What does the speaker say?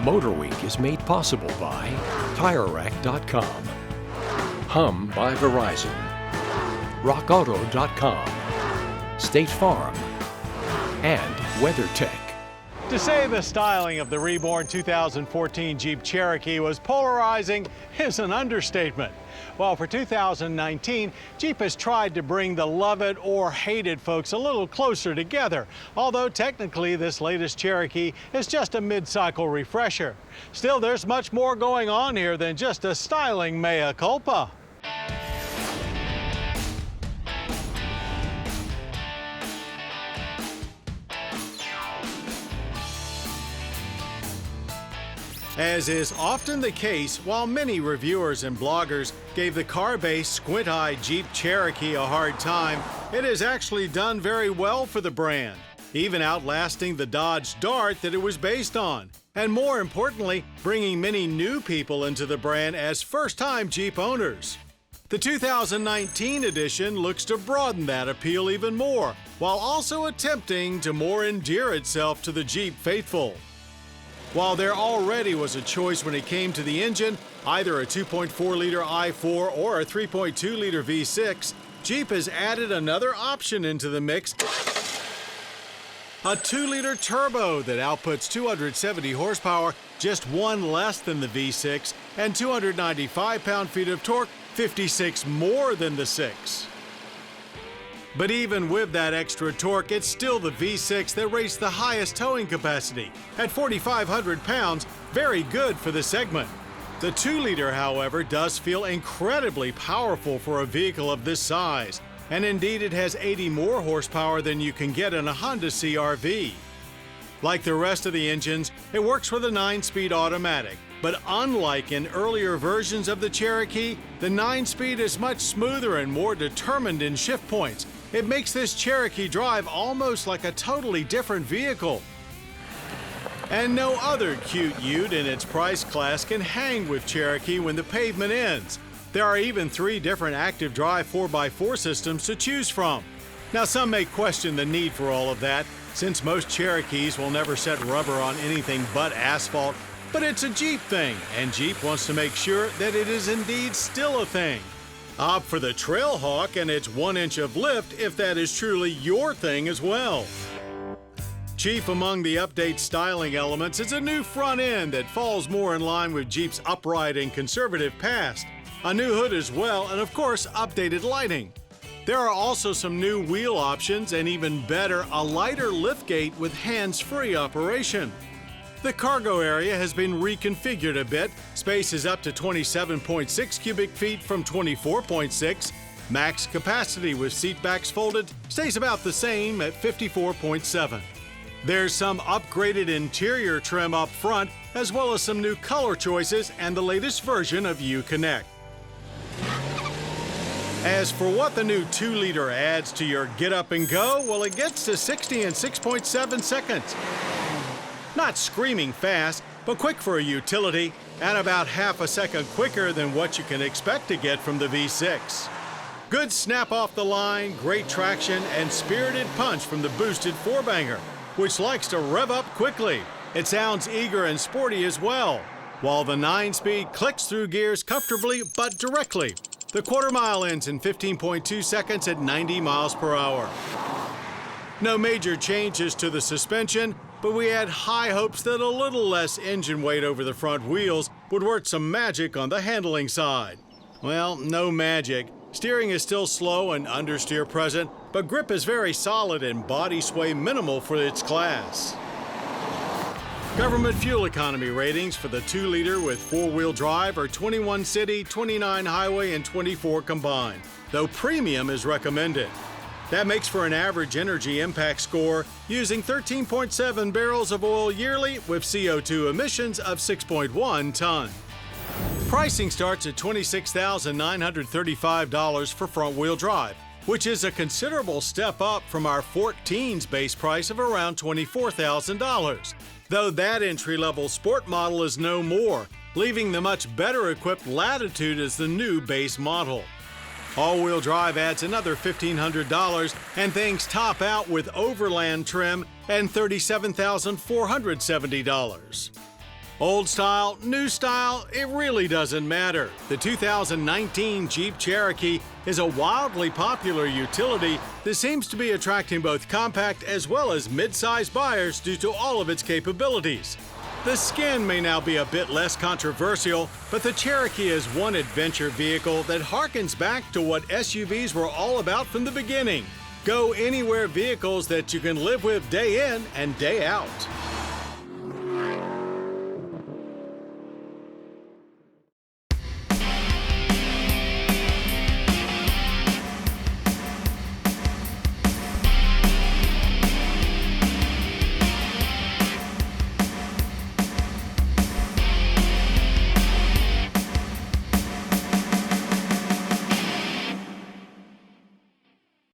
MotorWeek is made possible by TireRack.com, Hum by Verizon, RockAuto.com, State Farm, and WeatherTech. To say the styling of the reborn 2014 Jeep Cherokee was polarizing is an understatement. Well, for 2019, Jeep has tried to bring the love it or hate it folks a little closer together, although technically this latest Cherokee is just a mid-cycle refresher. Still, there's much more going on here than just a styling mea culpa. As is often the case, while many reviewers and bloggers gave the car-based squint-eyed Jeep Cherokee a hard time, it has actually done very well for the brand, even outlasting the Dodge Dart that it was based on, and more importantly, bringing many new people into the brand as first-time Jeep owners. The 2019 edition looks to broaden that appeal even more, while also attempting to more endear itself to the Jeep faithful. While there already was a choice when it came to the engine, either a 2.4-liter i4 or a 3.2-liter V6, Jeep has added another option into the mix, a 2-liter turbo that outputs 270 horsepower, just one less than the V6, and 295 pound-feet of torque, 56 more than the 6. But even with that extra torque, it's still the V6 that rates the highest towing capacity. At 4,500 pounds, very good for the segment. The 2-liter, however, does feel incredibly powerful for a vehicle of this size, and indeed it has 80 more horsepower than you can get in a Honda CR-V. Like the rest of the engines, it works with a 9-speed automatic. But unlike in earlier versions of the Cherokee, the 9-speed is much smoother and more determined in shift points. It makes this Cherokee drive almost like a totally different vehicle. And no other cute ute in its price class can hang with Cherokee when the pavement ends. There are even 3 different active drive 4x4 systems to choose from. Now, some may question the need for all of that, since most Cherokees will never set rubber on anything but asphalt. But it's a Jeep thing, and Jeep wants to make sure that it is indeed still a thing. Opt for the Trailhawk and its 1 inch of lift if that is truly your thing as well. Chief among the update styling elements is a new front end that falls more in line with Jeep's upright and conservative past, a new hood as well, and of course updated lighting. There are also some new wheel options and even better, a lighter liftgate with hands-free operation. The cargo area has been reconfigured a bit. Space is up to 27.6 cubic feet from 24.6. Max capacity with seat backs folded stays about the same at 54.7. There's some upgraded interior trim up front, as well as some new color choices and the latest version of Uconnect. As for what the new 2-liter adds to your get up and go, well, it gets to 60 in 6.7 seconds. Not screaming fast, but quick for a utility, and about half a second quicker than what you can expect to get from the V6. Good snap off the line, great traction, and spirited punch from the boosted 4-banger, which likes to rev up quickly. It sounds eager and sporty as well, while the 9-speed clicks through gears comfortably but directly. The quarter-mile ends in 15.2 seconds at 90 miles per hour. No major changes to the suspension, but we had high hopes that a little less engine weight over the front wheels would work some magic on the handling side. Well, no magic. Steering is still slow and understeer present, but grip is very solid and body sway minimal for its class. Government fuel economy ratings for the 2-liter with 4-wheel drive are 21 city, 29 highway, and 24 combined, though premium is recommended. That makes for an average energy impact score using 13.7 barrels of oil yearly with CO2 emissions of 6.1 ton. Pricing starts at $26,935 for front-wheel drive, which is a considerable step up from our 14's base price of around $24,000, though that entry-level sport model is no more, leaving the much better-equipped Latitude as the new base model. All-wheel drive adds another $1,500, and things top out with Overland trim and $37,470. Old style, new style, it really doesn't matter. The 2019 Jeep Cherokee is a wildly popular utility that seems to be attracting both compact as well as mid-size buyers due to all of its capabilities. The skin may now be a bit less controversial, but the Cherokee is one adventure vehicle that harkens back to what SUVs were all about from the beginning. Go anywhere vehicles that you can live with day in and day out.